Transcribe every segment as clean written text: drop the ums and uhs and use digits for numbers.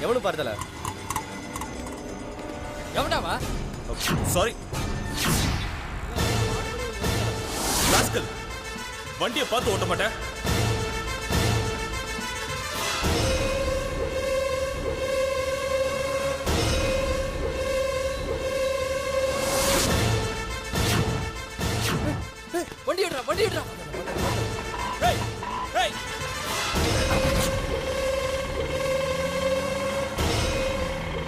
எவனு பார்த்தல எவன்டாவா? Sorry rascal, வண்டியை பார்த்து ஓட்ட மாட்டேன். வண்டி விடுறா, வண்டி விடுறா. ஏய் ஏய்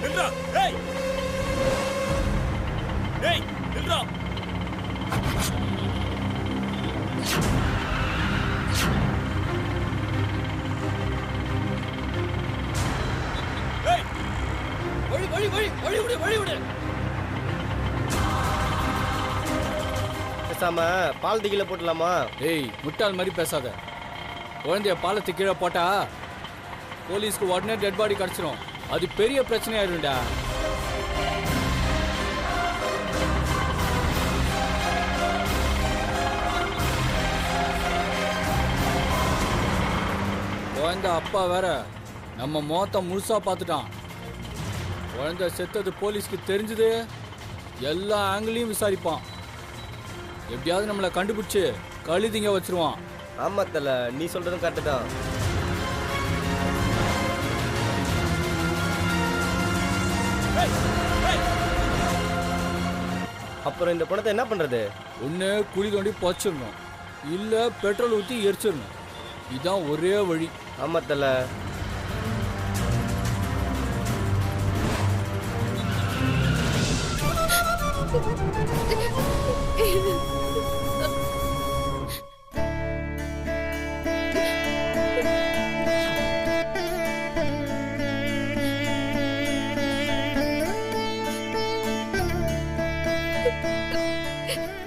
நில்றா. ஏய் ஏய் நில்றா. ஏய் வழி வழி வழி வழி விடு, வழி விடு. பேசாம பாலத்து கீழே போட்டலாமா? ஏய், முட்டாள் மாதிரி பேசாத. குழந்தைய பாலத்து கீழே போட்டா போலீஸ்க்கு உடனே டெட் பாடி கிடைச்சிரும். அது பெரிய பிரச்சனையாயிரும்டா. குழந்தை அப்பா வேற நம்ம மோத்த முழுசா பார்த்துட்டான். குழந்தை செத்தது போலீஸ்க்கு தெரிஞ்சது எல்லா ஆங்கிளையும் விசாரிப்பான். எப்படியாவது நம்மளை கண்டுபிடிச்சு கழுதிங்க வச்சிருவான். ஆமா தல, நீ சொல்றதும் கரெக்டு தான். அப்புறம் இந்த பணத்தை என்ன பண்றது? ஒன்று குழி தோண்டி புதைச்சிடணும், இல்லை பெட்ரோல் ஊற்றி எரிச்சிடணும். இதுதான் ஒரே வழி. ஆமா தல.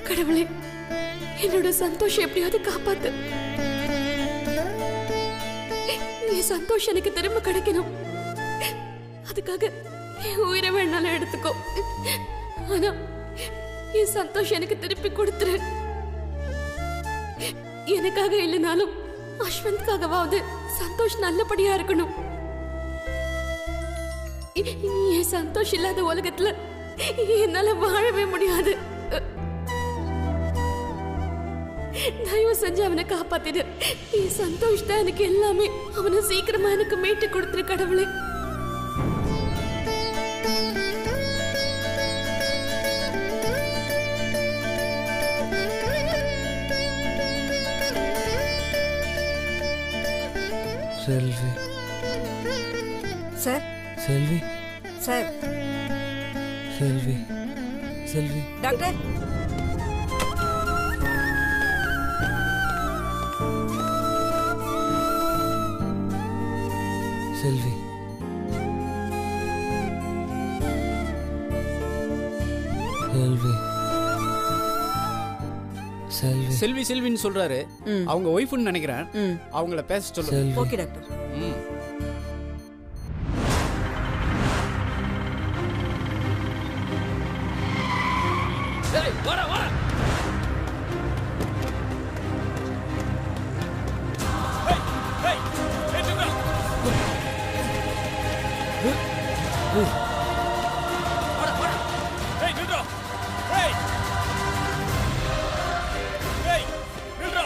கடவுளே, என்னோட சந்தோஷம் எப்படியாவது காப்பாத்து. என் சந்தோஷம் எனக்கு திரும்ப கிடைக்கணும். அதுக்காக என் உயிரை வேணாலும் எடுத்துக்கோ. ஆனா என் சந்தோஷம் எனக்கு திருப்பி கொடுத்துரு. எனக்காக இல்லைனாலும் அஸ்வந்த்காகவாவது சந்தோஷம் நல்லபடியா இருக்கணும். என் சந்தோஷம் இல்லாத உலகத்துல என்னால வாழவே முடியாது. தயவு செஞ்சு அவனை காப்பாத்திடு. என் சந்தோஷ் தான் எனக்கு எல்லாமே. அவனை சீக்கிரமா எனக்கு மீட்டு கொடுத்துரு கடவுளே. செல்வி சார். செல்வி சார். செல்வி செல்வி டாக்டர். செல்வி செல்வி செல்வி செல்வி செல்வின்னு சொல்றாரு. அவங்க ஒய்ஃப்னு நினைக்கிறேன். அவங்கள பேச சொல்லுங்க. Okay doctor. ஏய், வாடா வாடா. ஏய் ஏய் நில்றா. வாடா வாடா. ஏய் நில்றா. ஏய் ஏய் நில்றா.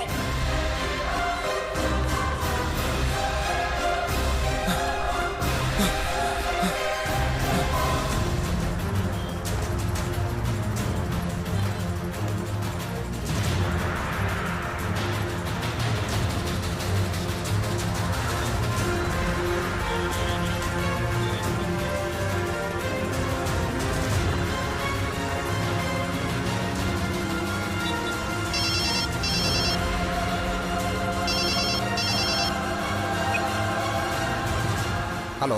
ஹலோ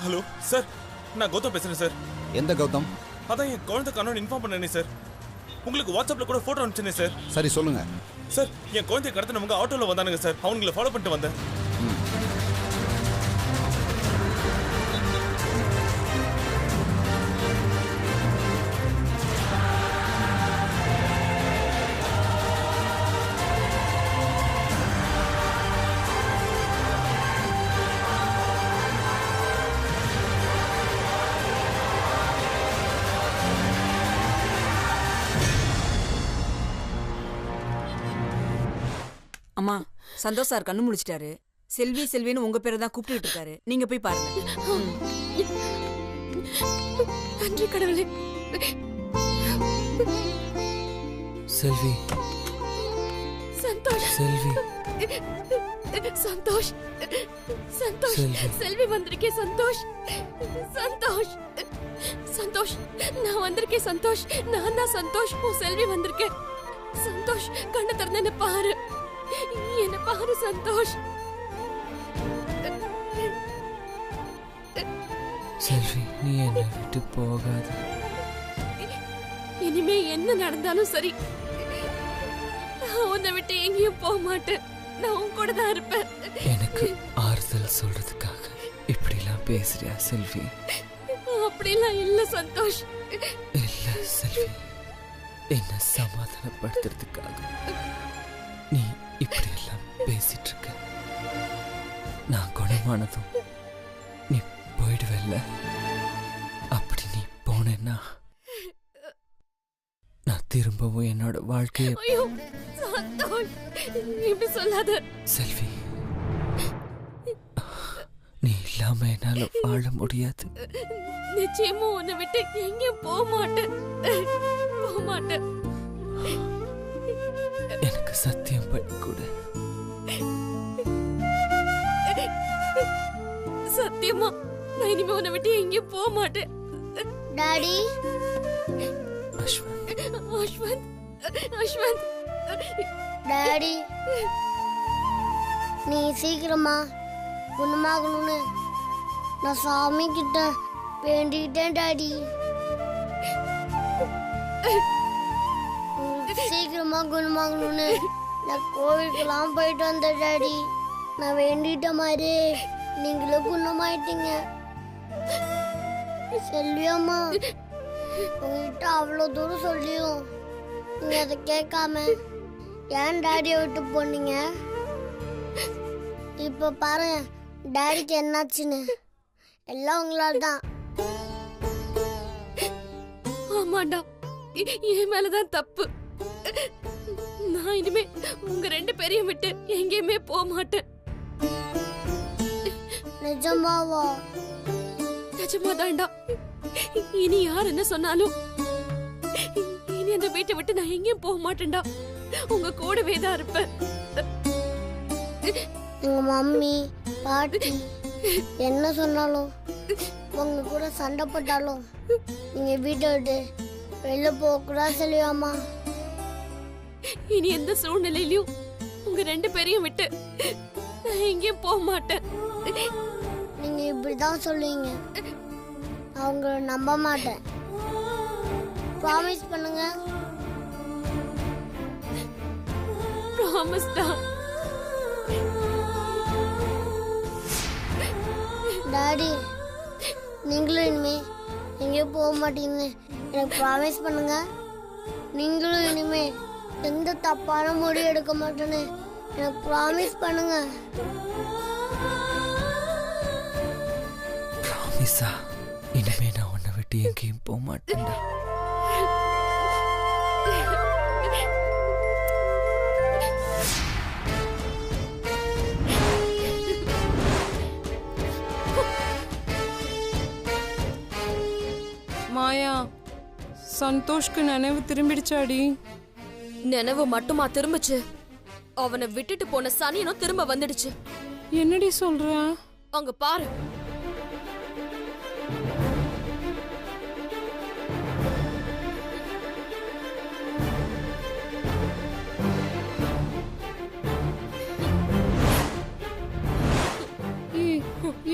ஹலோ சார், நான் கௌதம் பேசுறேன் சார். எந்த கௌதம்? அதான் என் குழந்தை காணோம்னு இன்ஃபார்ம் பண்ணனே சார். உங்களுக்கு வாட்ஸ்அப்ல கூட போட்டோ அனுப்பிச்சேனே சார். சரி சொல்லுங்க சார். என் குழந்தைய கடத்தினவங்க ஆட்டோல வந்தானுங்க சார். அவங்களை ஃபாலோ பண்ணிட்டு வந்தேன். சந்தோஷ் சார் கண்ணு முழிச்சிட்டாரு. செல்வி செல்வின்னு உங்க பேரை தான் கூப்பிட்டு இருக்காரு. நீங்க போய் பாருங்க. நன்றி கடவுளே. செல்வி சந்தோஷ். செல்வி சந்தோஷ் சந்தோஷ் செல்வி வந்திருக்கேன். சந்தோஷ் சந்தோஷ் சந்தோஷ் நான் வந்திருக்கேன். சந்தோஷ் நான் தான் சந்தோஷ். உன் செல்வி வந்திருக்கேன். சந்தோஷ் கண்ணை திறந்து என்ன பாரு. என்ன பாரு சந்தோஷ். செல்வி நீ என்னை விட்டு போகாத. இனிமே என்ன நடந்தாலும் சரி, நான் உன்னை விட்டு எங்கேயும் போக மாட்டேன். நான் உன் கூட தான் இருப்பேன். எனக்கு ஆறுதல் சொல்றதுக்காக இப்படிலாம் பேசுறியா செல்வி? அப்படிலாம் இல்ல சந்தோஷ். இல்ல செல்வி, என்ன சமாதானப்படுத்துறதுக்காக நீ இப்படியெல்லாம் பேசிட்டு இருக்க. நான் குணமானதும் நீ போயிடுவல்ல. அப்படி நீ போனேன்னா நான் திரும்பவும் என்னோட வாழ்க்கையை. ஐயோ சந்தோஷ் இப்படி சொல்லாத செல்வி. நீ இல்லாம என்னால வாழ முடியாது. நிச்சயமா உன்னை விட்டு எங்கேயும் போக மாட்டேன். போக மாட்டேன். எனக்கு சத்தியம் பண்ணி கொடு. சத்தியமா நான் இனிமே உன்னை விட்டு எங்கேயும் போக மாட்டேன். டாடி. அஸ்வந்த். அஸ்வந்த். அஸ்வந்த். டாடி நீ சீக்கிரமா குணமாகணும்னு நான் சாமி கிட்ட வேண்டிக்கிட்டேன் டாடி. சீக்கிரமா குணமாகணும்னு நான் கோவிலுக்கெல்லாம் போயிட்டு வந்தேன் டாடி. நான் வேண்டிட்ட மாதிரி நீங்களும் குணமாயிட்டீங்க. செல்வியம்மா உங்ககிட்ட அவ்வளோ தூரம் சொல்லியும் நீங்க அதை கேட்காம ஏன் டாடியை விட்டு போனீங்க? இப்ப பாரு டாடிக்கு என்னாச்சுன்னு. எல்லாம் உங்களால தான். ஆமாண்டா, என் மேலதான் தப்பு. நான் இனிமே உங்க 2 பேரையும் விட்டு எங்கேயுமே போக மாட்டேன். நிஜமாவா? நிஜமாதான்டா. இனி யார் என்ன சொன்னாலும் இனி அந்த வீட்டை விட்டு நான் எங்கேயும் போக மாட்டேன்டா. உங்க கூடவே தான் இருப்பேன். உங்க மம்மி பாட்டி என்ன சொன்னாலும் உங்க கூட சண்டை போட்டாலும் நீங்க வீட்டை விட்டு வெளில போக கூடாது சொல்லுவாமா. இனி எந்த சூழ்நிலையிலும் உங்க 2 பேரையும் விட்டு நான் எங்கேயும் போக மாட்டேன். நீங்க இப்படிதான் சொல்லுவீங்க, அவங்க நம்ப மாட்டேன். ப்ராமிஸ் பண்ணுங்க. ப்ராமிஸ் தான். டாடி நீங்களும் இனிமே எங்கேயும் போக மாட்டீங்கன்னு எனக்கு ப்ராமிஸ் பண்ணுங்க. நீங்களும் இனிமே எந்த தப்பான முடிவு எடுக்க மாட்டேன்னு எனக்கு ப்ராமிஸ் பண்ணுங்க. ப்ராமிஸா? இனிமே நான் உன்னை விட்டு எங்கேயும் போக மாட்டேன்டா. மாயா, சந்தோஷ்க்கு நினைவு திரும்பிடுச்சாடி? நினைவு மட்டுமா திரும்பிச்சு? அவனை விட்டுட்டு போன சனியனும் திரும்ப வந்துடுச்சு. என்னடி சொல்ற? அங்க பாரு.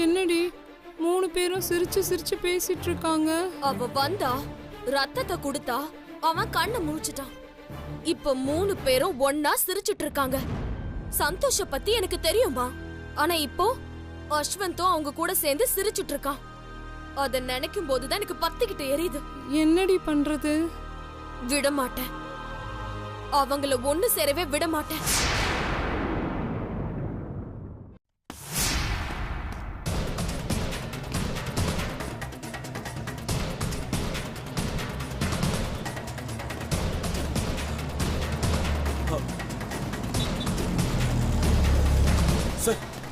என்னடி 3 பேரும் சிரிச்சு சிரிச்சு பேசிட்டு இருக்காங்க? அவ வந்தா ரத்தத்தை கொடுத்தா அவன் கண்ணை முழிச்சிட்டான். இப்ப 3 பேரும் ஒன்னா சிரிச்சிட்டு இருக்காங்க. சந்தோஷ பத்தி எனக்கு தெரியுமா? ஆனா இப்போ அஸ்வந்தும் அவங்க கூட சேர்ந்து சிரிச்சிட்டு இருக்கான். அத நினைக்கும் போதுதான் எனக்கு பத்திக்கிட்டு எரியுது. என்னடி பண்றது? விட மாட்டேன். அவங்கள ஒண்ணு சேரவே விட மாட்டேன்.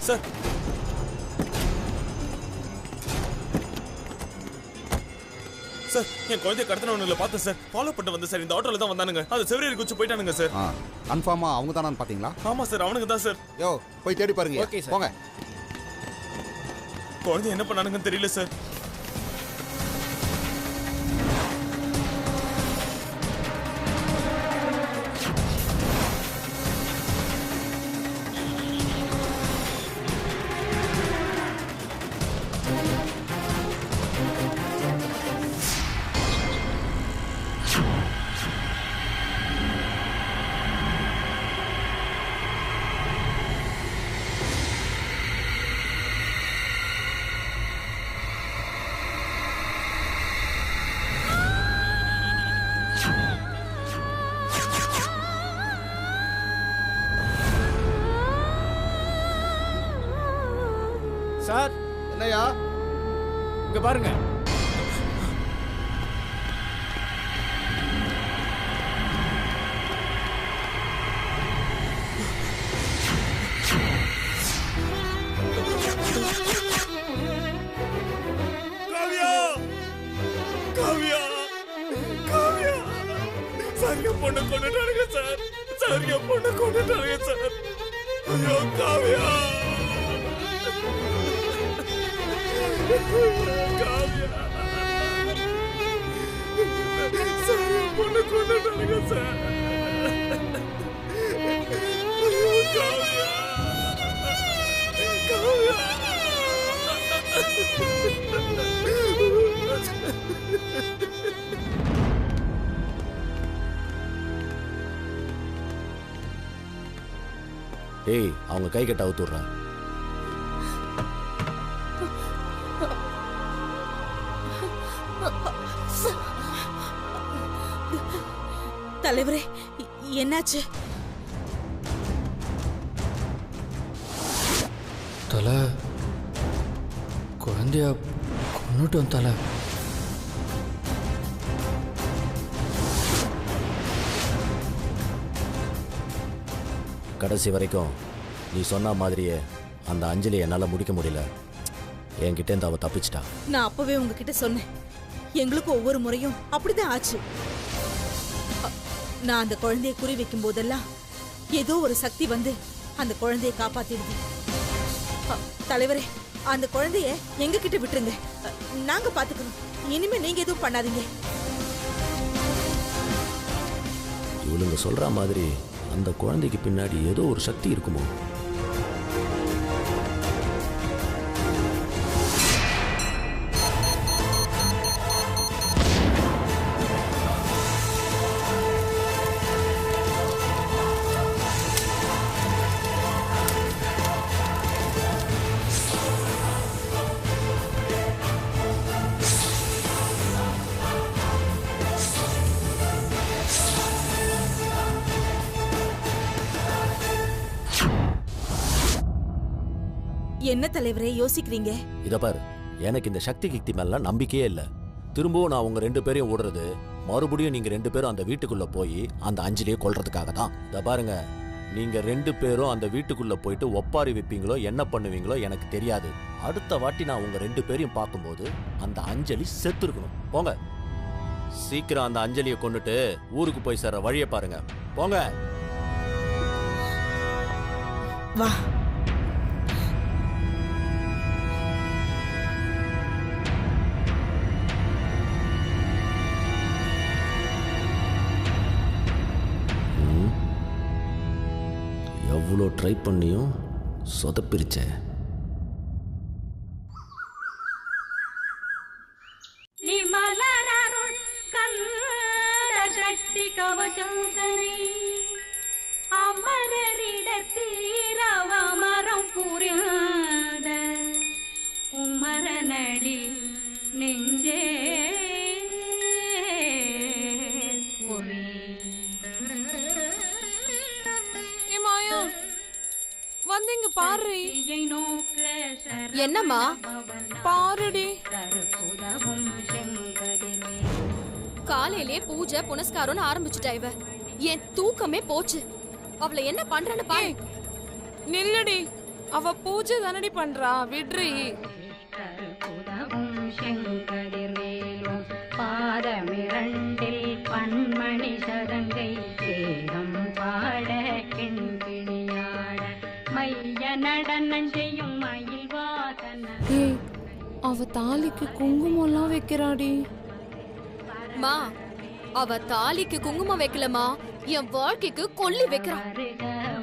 சார் சார் என் குழந்தைய கடத்தினவனுங்களை பார்த்தேன் சார். ஃபாலோ பண்ணிட்டு வந்தேன் சார். இந்த ஆட்டோல தான் வந்தானுங்க. அது செவரேறி குச்சி போயிட்டானுங்க சார். கன்ஃபார்மா அவங்க தானு பாத்தீங்களா? ஆமா சார், அவனுங்க தான் சார். யோ போய் தேடி பாருங்க. Okay sir. போங்க. குழந்தை என்ன பண்ணானுங்கன்னு தெரியல சார். சார் என்னையா? இங்க பாருங்க. காவியா காவியா காவியா சார், என் பொண்ணை கொண்டுட்டானுங்க சார். சார், என் பொண்ணை கொண்டுட்டானுங்க சார். ஐயோ காவியா காவியா சார், என் பொண்ணை கொண்டுட்டானுங்க சார். ஐயோ காவியா காவியா ஏய், அவங்க கை கட்ட அவுத்துடுறான். தலைவரே என்னாச்சு? தலை குழந்தைய கொன்னுட்டோம் தலை. கடைசி வரைக்கும் நீ சொன்ன மாதிரியே அந்த அஞ்சலி என்னால் முடிக்க முடியல. என்கிட்ட இருந்து அவ தப்பிச்சிட்டா. நான் அப்பவே உங்ககிட்ட சொன்னேன், எங்களுக்கு ஒவ்வொரு முறையும் அப்படிதான் ஆச்சு. நான் அந்த குழந்தைய குறி வைக்கும் போதெல்லாம் ஏதோ ஒரு சக்தி வந்து அந்த குழந்தைய காப்பாத்திடுது. தலைவரே, அந்த குழந்தைய எங்க கிட்ட விட்டுருங்க, நாங்க பாத்துக்கணும். இனிமே நீங்க எதுவும் பண்ணாதீங்க. இவளுங்க சொல்ற மாதிரி அந்த குழந்தைக்கு பின்னாடி ஏதோ ஒரு சக்தி இருக்குமோ? என்ன தலைவரே யோசிக்கிறீங்க? இத பாரு, எனக்கு இந்த சக்தி கிக்தி மேல நம்பிக்கையே இல்ல. திரும்பவும் நான் உங்க 2 பேரையும் ஓடுறது, மறுபடியும் நீங்க 2 பேரும் அந்த வீட்டுக்குள்ள போய் அந்த அஞ்சலியை கொல்றதுக்காக தான். இத பாருங்க, நீங்க 2 பேரும் அந்த வீட்டுக்குள்ள போயிட்டு ஒப்பாரி வைப்பீங்களோ என்ன பண்ணுவீங்களோ எனக்கு தெரியாது. அடுத்த வாட்டி நான் உங்க 2 பேரையும் பார்க்கும்போது அந்த அஞ்சலி செத்து இருக்கணும். போங்க, சீக்கிரம் அந்த அஞ்சலியை கொண்டுட்டு ஊருக்கு போய் சேர்ற வழியை பாருங்க. போங்க. வா. எவ்வளோ ட்ரை பண்ணியும் சொதப்பிருச்சே. அமரரிடத்தீரவமரம் புரியாத உமரனடி நெஞ்சே வந்தீங்க பாரு. என்னம்மா பாருடி. காலையிலே பூஜை புனஸ்காரம்னு ஆரம்பிச்சுட்டா இவ. என் தூக்கமே போச்சு. அவளை என்ன பண்றன்னு பாரு. நில்லுடி, அவ பூஜை தானடி பண்றா, விட்ரி. செங்கதிர்வேலும் பாதமிரண்டில் பன்மணி சதங்கை சேரம் பாட கிண்கிணியாட மைய நடனம் செய்யும் மயில் வாசன. ஏய், அவ தாலிக்கு குங்குமம்லாம் வைக்கிறாடி. மா, அவ தாலிக்கு குங்குமம் வைக்கலமா, என் வாழ்க்கைக்கு கொல்லி வைக்கிறான்.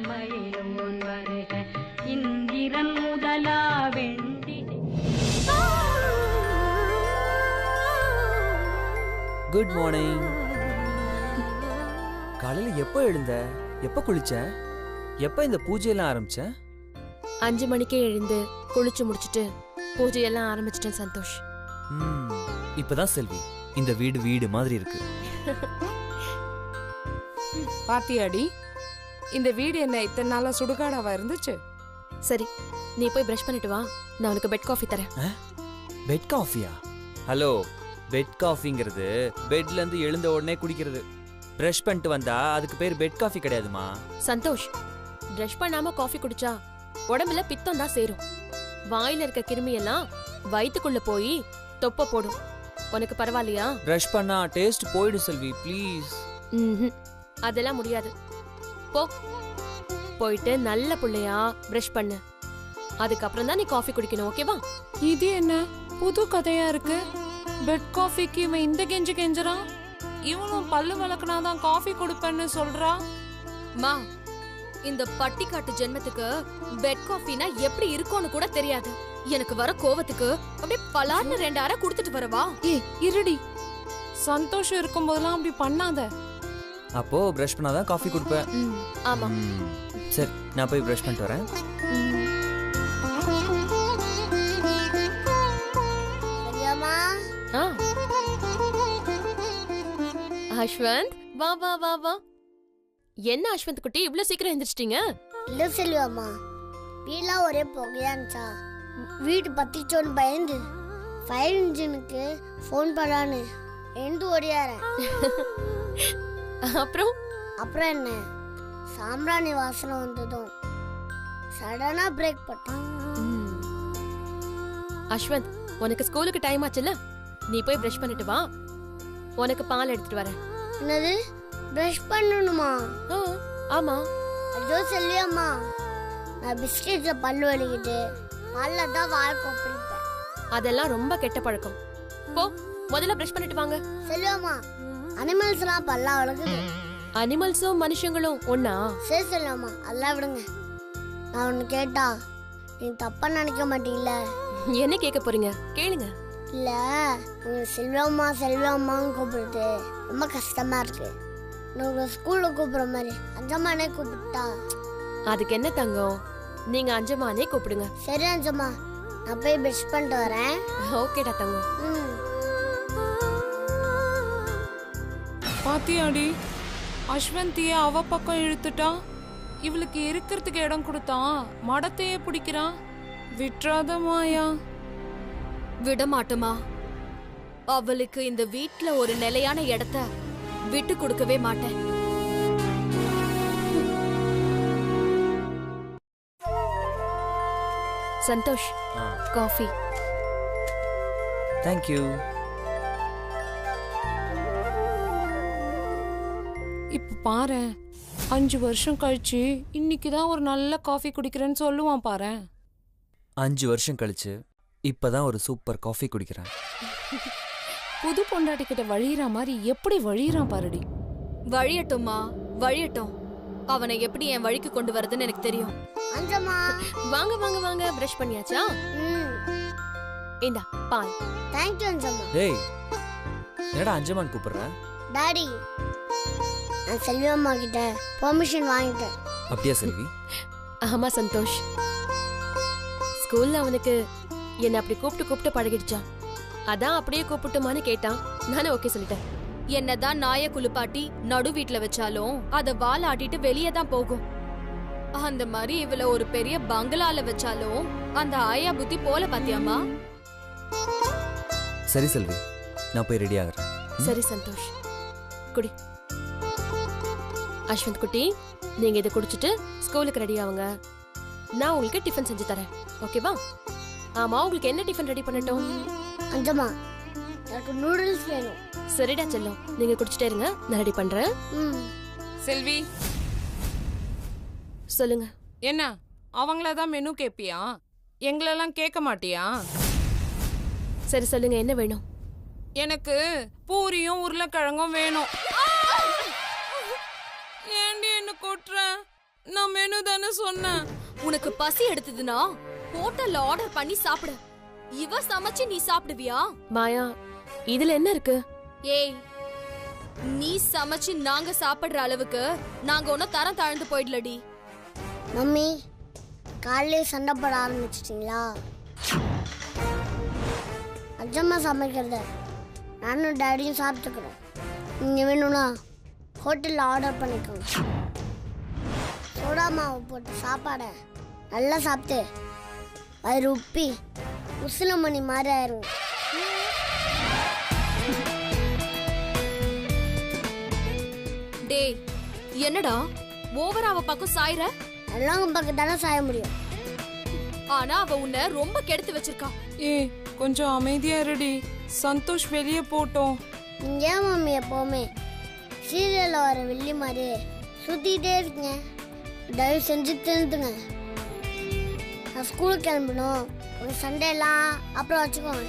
மயிலோன் வருக இந்திரன் முதலா வெண்டி. Good morning. காலையில எப்போ எழுந்த, எப்போ குளிச்ச, எப்போ இந்த பூஜையெல்லாம் ஆரம்பிச்ச? 5 மணிக்கே எழுந்து குளிச்சு முடிச்சிட்டு பூஜையெல்லாம் ஆரம்பிச்சிட்டேன் சந்தோஷ். இப்பதான் செல்வி, இந்த வீடு வீடு மாதிரி இருக்கு. பாத்தியாடி, இந்த வீடு என்ன இத்தனை நாளா சுடுகாடாவா இருந்துச்சு? சரி, நீ போய் பிரஷ் பண்ணிட்டு வா, நான் உனக்கு பெட் காஃபி தரேன். பெட் காஃபியா? ஹலோ, பெட் காஃபிங்கிறது பெட்ல இருந்து எழுந்த உடனே குடிக்கிறது. பிரஷ் பண்ணிட்டு வந்தா அதுக்கு பேர் பெட் காஃபி கிடையாதுமா. சந்தோஷ், பிரஷ் பண்ணாம காஃபி குடிச்சா உடம்புல பித்தம் தான் சேரும். வாயில இருக்க கிருமி எல்லாம் வயித்துக்குள்ள போய் தொப்ப போடும். உனக்கு பரவாயில்லையா? பிரஷ் பண்ணா டேஸ்ட் போயிடும் செல்வி, ப்ளீஸ். அதெல்லாம் முடியாது. போ, போயிட்டு நல்ல புள்ளையா பிரஷ் பண்ணு. அதுக்கப்புறம் தான் நீ காஃபி குடிக்கணும், ஓகேவா? இது என்ன புது கதையா இருக்கு? பெட் காஃபிக்கு இவன் இந்த கெஞ்சு கெஞ்சறான். இவனும் பல்லு விளக்குனாதான் காஃபி கொடுப்பேன்னு சொல்றா. மா, இந்த பட்டிக்காட்டு ஜென்மத்துக்கு பெட் காஃபினா எப்படி இருக்கும்னு கூட தெரியாது. எனக்கு வர கோவத்துக்கு அப்படியே பலார்னு 2 அரை குடுத்துட்டு வரவா? ஏய் இருடி, சந்தோஷம் இருக்கும் போதெல்லாம் அப்படி பண்ணாத. அப்போ பிரஷ் பண்ணாதான் காஃபி கொடுப்பேன். ஆமா. சரி, நான் போய் பிரஷ் பண்ணிட்டு வரேன். அஸ்வந்த், வா வா வா வா. என்ன அஸ்வந்த் குட்டி, இவ்ளோ சீக்கிரம் எந்திரிச்சிட்டீங்க? இல்ல செல்வம்மா, வீடெல்லாம் ஒரே புகையா இருந்துச்சா, வீடு பத்திச்சோன்னு பயந்து ஃபயர் இன்ஜினுக்கு ஃபோன் பண்ணான்னு எழுந்து ஓடியாரேன். அப்புறம் என்ன, சாம்பிராணி வாசனை வந்ததும் சடனா பிரேக் போட்டேன். அஸ்வந்த், உனக்கு ஸ்கூலுக்கு டைம் ஆச்சுல, நீ போய் பிரஷ் பண்ணிட்டு வா, உனக்கு பால் எடுத்துட்டு வரேன். என்னது, பிரஷ் பண்ணணுமா? ஆமா. ஐயோ செல்வியம்மா, நான் பிஸ்கெட்ல பல்லு வலிக்கிட்டு பல்ல தான் வாய் கொப்பளிப்பேன். அதெல்லாம் ரொம்ப கெட்ட பழக்கம். போ, முதல்ல பிரஷ் பண்ணிட்டு வாங்க. செல்வியம்மா, அனிமல்ஸ் எல்லாம் பல்லா வளர்க்குது. அனிமல்ஸும் மனுஷங்களும் ஒண்ணா? சரி செல்வியம்மா, அதெல்லாம் விடுங்க. நான் ஒன்னு கேட்டா நீ தப்பா நினைக்க மாட்டீங்கள? என்ன கேட்க போறீங்க, கேளுங்க. இல்ல, செல்வம்மா செல்வம்மான்னு கூப்பிடுறது ரொம்ப கஷ்டமா இருக்கு. உங்க ஸ்கூல்ல கூப்பிடுற மாதிரி அஞ்சம்மானே கூப்பிட்டா. அதுக்கு என்ன தங்கம், நீங்க அஞ்சம்மானே கூப்பிடுங்க. சரி அஞ்சம்மா, நான் போய் பிரஷ் பண்ணிட்டு வரேன். ஓகேடா தங்கம். பாத்தியாடி, அஸ்வந்திய அவ பக்கம் இழுத்துட்டா. இவளுக்கு இருக்கிறதுக்கு இடம் கொடுத்தான், மடத்தையே பிடிக்கிறான். விட்றாத மாயா. விட மாட்டோமா, அவளுக்கு இந்த வீட்ல ஒரு நிலையான இடத்த விட்டு கொடுக்கவே மாட்டேன். சந்தோஷ், காஃபி. Thank you. இப்ப பாரு, 5 வருஷம் கழிச்சு இன்னைக்குதான் ஒரு நல்ல காஃபி குடிக்கிறேன்னு சொல்லுவான் பாரு. 5 வருஷம் கழிச்சு இப்பதான் ஒரு சூப்பர் காஃபி குடிக்கிறேன். புது பொண்டாட்டி கிட்ட வழியிற மாதிரி எப்படி வழியிறான் பாருடி. வழியட்டும்மா, வழியட்டும். அவனை எப்படி என் வழிக்கு கொண்டு வரதுன்னு எனக்கு தெரியும். அஞ்சம்மா, வாங்க வாங்க வாங்க, பிரஷ் பண்ணியாச்சா? இந்தா பால். Thank you Anjamma. டேய், என்னடா அஞ்சம்மான் கூப்பிடுற? டாடி, நான் செல்வி அம்மா கிட்ட பெர்மிஷன் வாங்கிட்டேன். அப்படியே செல்வி? ஆமா சந்தோஷ், ஸ்கூல்ல அவனுக்கு என்ன அப்படி கூப்பிட்டு பழகிடுச்சான். அதான் அப்படியே கூப்பிட்டுமான்னு கேட்டான். நானே ஓகே சொல்லிட்டேன். என்னதான் நாய குளிப்பாட்டி நடு வீட்டுல வச்சாலும் அத வால் ஆட்டிட்டு வெளியே தான் போகும். அந்த மாதிரி இவள ஒரு பெரிய பங்களால வச்சாலும் அந்த ஆயா புத்தி போல பாத்தியாமா? சரி செல்வி, நான் போய் ரெடி ஆகுறேன். சரி சந்தோஷ், குடி. அஸ்வந்த் குட்டி, நீங்க இதை குடிச்சிட்டு ஸ்கூலுக்கு ரெடி ஆகுங்க. நான் உங்களுக்கு டிஃபன் செஞ்சு தரேன். ஓகேவா? ஆமா, உங்களுக்கு என்ன டிஃபன் ரெடி பண்ணட்டும்? அஞ்சம்மா, எனக்கு நூடுல்ஸ் வேணும். சரிடா செல்லம், நீங்க குடிச்சிட்டே இருங்க, நான் ரெடி பண்றேன். செல்வி, சொல்லுங்க. என்ன அவங்களதான் மெனு கேப்பியா? எங்களெல்லாம் கேட்க மாட்டியா? சரி சொல்லுங்க, என்ன வேணும்? எனக்கு பூரியும் உருளைக்கிழங்கும் வேணும். ஏண்டி என்ன கொட்டுற? நான் மெனு தானே சொன்னேன். உனக்கு பசி எடுத்ததுன்னா ஹோட்டல்ல ஆர்டர் பண்ணி சாப்பிடு. இவ சமைச்சு நீ சாப்பிடுவியா? மாயா, இதுல என்ன இருக்கு? ஏய், நீ சமைச்சு நாங்க சாப்பிடுற அளவுக்கு நாங்க ஒன்னும் தரம் தாழ்ந்து போயிடலடி. மம்மி, காலையிலே சண்டை போட ஆரம்பிச்சிட்டீங்களா? அஜம்மா சமைக்கிறத நானும் டேடியும் சாப்பிட்டுக்கிறோம். நீங்கள் வேணும்னா ஹோட்டலில் ஆர்டர் பண்ணிக்கோங்க. சோடா மாவு போட்டு சாப்பாடை நல்லா சாப்பிட்டு வயிறு உப்பி உசிலமணி மாதிரி ஆயிரும். டேய், என்னடா ஓவரா அவ பக்கம் சாயிர? எல்லாம் பக்கம் தானே சாய முடியும். ஆனா அவ உன்னை ரொம்ப கெடுத்து வச்சிருக்கா. ஏய், கொஞ்சம் அமைதியா இருடி. சந்தோஷ் வெளியே போட்டோம். நீங்க ஏன் மம்மி எப்பவுமே சீரியல்ல வர வெள்ளி மாதிரி சுத்திட்டே இருக்கீங்க? தயவு செஞ்சு தெரிஞ்சுங்க. நான் ஸ்கூலுக்கு கிளம்பணும். உங்க சண்டே எல்லாம் அப்புறம் வச்சுக்கோங்க.